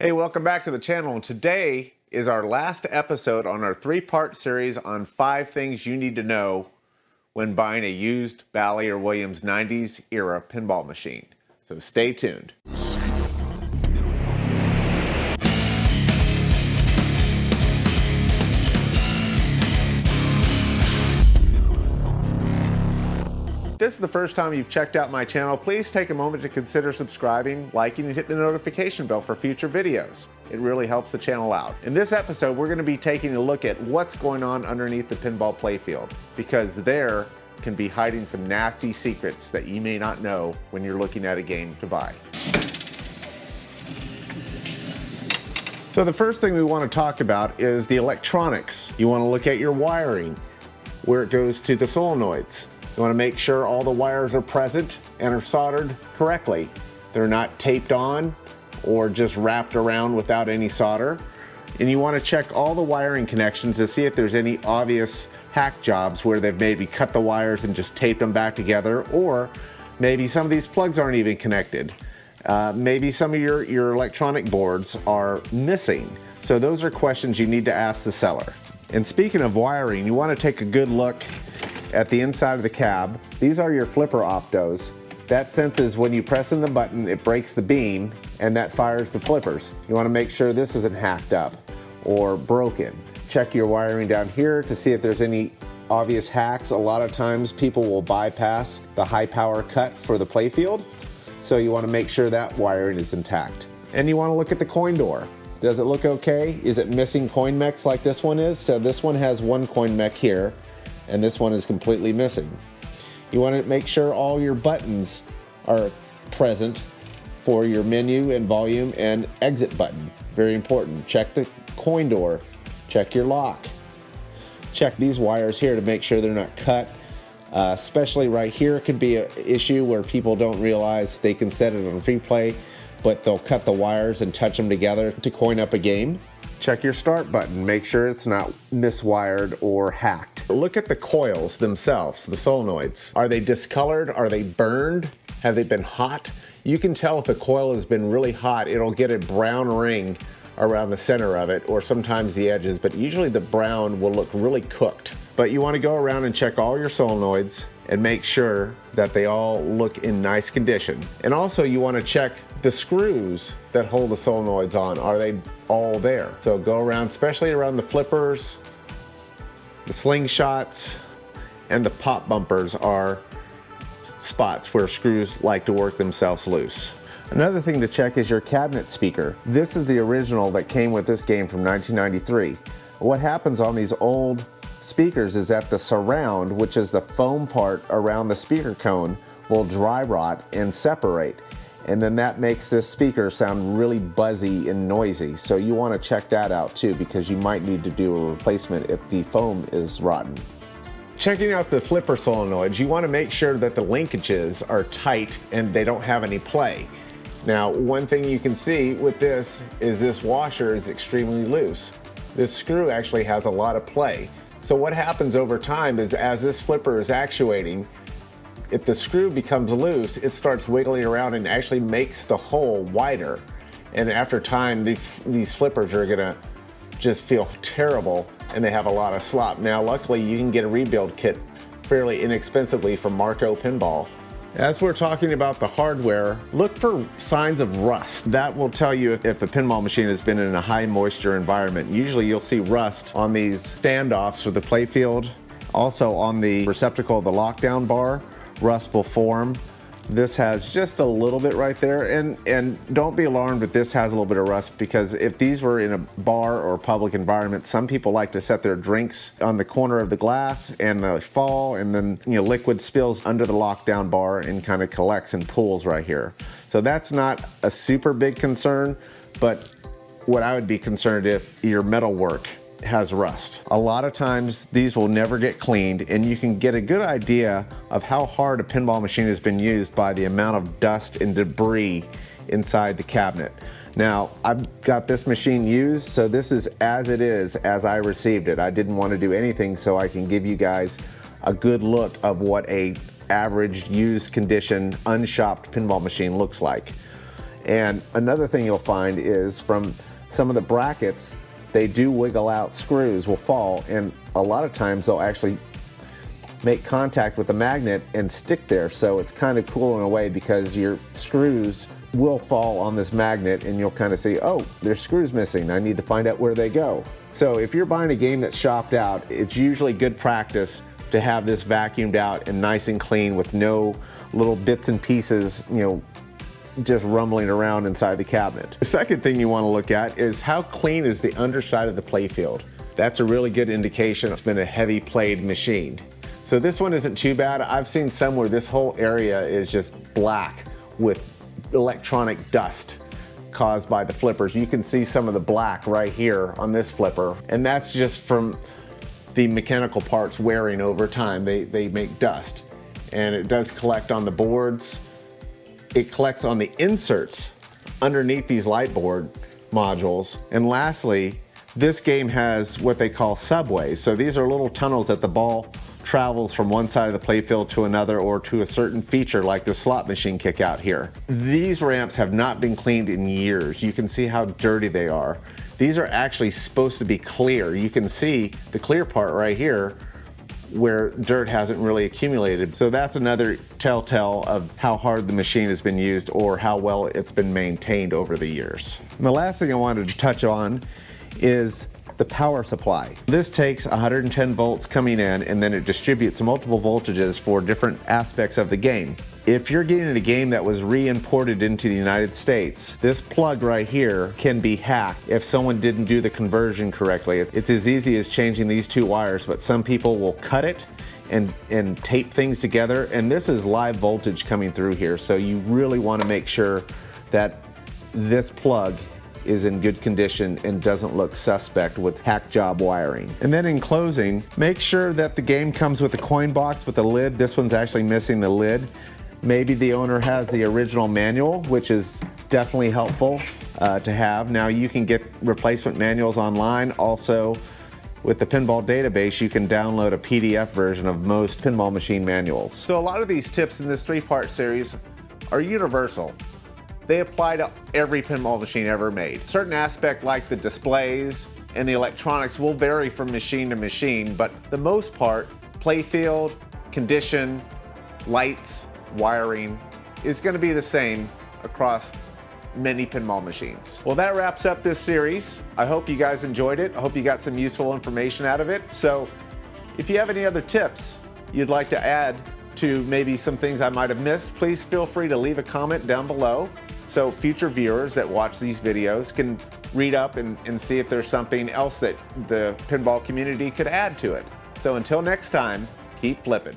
Hey, welcome back to the channel. And today is our last episode on our three-part series on 5 things you need to know when buying a used Bally or Williams 90s era pinball machine. So stay tuned. If this is the first time you've checked out my channel, please take a moment to consider subscribing, liking, and hit the notification bell for future videos. It really helps the channel out. In this episode, we're going to be taking a look at what's going on underneath the pinball playfield, because there can be hiding some nasty secrets that you may not know when you're looking at a game to buy. So the first thing we want to talk about is the electronics. You want to look at your wiring, where it goes to the solenoids. You want to make sure all the wires are present and are soldered correctly. They're not taped on or just wrapped around without any solder. And you want to check all the wiring connections to see if there's any obvious hack jobs where they've maybe cut the wires and just taped them back together, or maybe some of these plugs aren't even connected. Maybe some of your electronic boards are missing. So those are questions you need to ask the seller. And speaking of wiring, you want to take a good look at the inside of the cab. These are your flipper optos. That senses when you press in the button, it breaks the beam and that fires the flippers. You want to make sure this isn't hacked up or broken. Check your wiring down here to see if there's any obvious hacks. A lot of times people will bypass the high power cut for the playfield, so you want to make sure that wiring is intact. And you want to look at the coin door. Does it look okay? Is it missing coin mechs like this one is? So this one has one coin mech here, and this one is completely missing. You want to make sure all your buttons are present for your menu and volume and exit button. Very important. Check the coin door, check your lock. Check these wires here to make sure they're not cut. Especially right here could be an issue where people don't realize they can set it on free play, but they'll cut the wires and touch them together to coin up a game. Check your start button, make sure it's not miswired or hacked. Look at the coils themselves, the solenoids. Are they discolored? Are they burned? Have they been hot? You can tell if a coil has been really hot, it'll get a brown ring around the center of it, or sometimes the edges, but usually the brown will look really cooked. But you want to go around and check all your solenoids and make sure that they all look in nice condition. And also you want to check the screws that hold the solenoids on. Are they all there? So go around, especially around the flippers, the slingshots, and the pop bumpers are spots where screws like to work themselves loose. Another thing to check is your cabinet speaker. This is the original that came with this game from 1993. What happens on these old speakers is that the surround, which is the foam part around the speaker cone, will dry rot and separate. And then that makes this speaker sound really buzzy and noisy. So you want to check that out too, because you might need to do a replacement if the foam is rotten. Checking out the flipper solenoids, you want to make sure that the linkages are tight and they don't have any play. Now, one thing you can see with this is this washer is extremely loose. This screw actually has a lot of play. So what happens over time is, as this flipper is actuating, if the screw becomes loose, it starts wiggling around and actually makes the hole wider. And after time, these flippers are gonna just feel terrible and they have a lot of slop. Now, luckily, you can get a rebuild kit fairly inexpensively from Marco Pinball. As we're talking about the hardware, look for signs of rust. That will tell you if a pinball machine has been in a high moisture environment. Usually you'll see rust on these standoffs for the playfield. Also on the receptacle of the lockdown bar, rust will form. This has just a little bit right there, and don't be alarmed if this has a little bit of rust, because if these were in a bar or public environment, some people like to set their drinks on the corner of the glass and they fall, and then liquid spills under the lockdown bar and kind of collects and pools right here. So that's not a super big concern, but what I would be concerned if your metal work has rust. A lot of times these will never get cleaned, and you can get a good idea of how hard a pinball machine has been used by the amount of dust and debris inside the cabinet. Now, I've got this machine used, so this is as it is, as I received it. I didn't want to do anything, so I can give you guys a good look of what a average used condition unshopped pinball machine looks like. And another thing you'll find is from some of the brackets, they do wiggle out, screws will fall, and a lot of times they'll actually make contact with the magnet and stick there. So it's kind of cool in a way because your screws will fall on this magnet and you'll kind of see, oh, there's screws missing. I need to find out where they go. So if you're buying a game that's shopped out, it's usually good practice to have this vacuumed out and nice and clean with no little bits and pieces, just rumbling around inside the cabinet. The second thing you want to look at is how clean is the underside of the playfield. That's a really good indication it's been a heavy played machine. So this one isn't too bad. I've seen some where this whole area is just black with electronic dust caused by the flippers. You can see some of the black right here on this flipper, and that's just from the mechanical parts wearing over time. They make dust, and it does collect on the boards. It collects on the inserts underneath these light board modules. And lastly, this game has what they call subways. So these are little tunnels that the ball travels from one side of the playfield to another, or to a certain feature like the slot machine kick out here. These ramps have not been cleaned in years. You can see how dirty they are. These are actually supposed to be clear. You can see the clear part right here where dirt hasn't really accumulated. So that's another telltale of how hard the machine has been used or how well it's been maintained over the years. And the last thing I wanted to touch on is the power supply. This takes 110 volts coming in, and then it distributes multiple voltages for different aspects of the game. If you're getting a game that was re-imported into the United States, this plug right here can be hacked if someone didn't do the conversion correctly. It's as easy as changing these two wires, but some people will cut it and tape things together, and this is live voltage coming through here, so you really want to make sure that this plug is in good condition and doesn't look suspect with hack job wiring. And then in closing, make sure that the game comes with a coin box with a lid. This one's actually missing the lid. Maybe the owner has the original manual, which is definitely helpful to have. Now you can get replacement manuals online. Also, with the Pinball database, you can download a PDF version of most pinball machine manuals. So a lot of these tips in this 3-part series are universal. They apply to every pinball machine ever made. Certain aspects like the displays and the electronics will vary from machine to machine, but the most part, playfield, condition, lights, wiring is going to be the same across many pinball machines. Well, that wraps up this series. I hope you guys enjoyed it. I hope you got some useful information out of it. So if you have any other tips you'd like to add to maybe some things I might have missed, please feel free to leave a comment down below so future viewers that watch these videos can read up and see if there's something else that the pinball community could add to it. So until next time, keep flipping.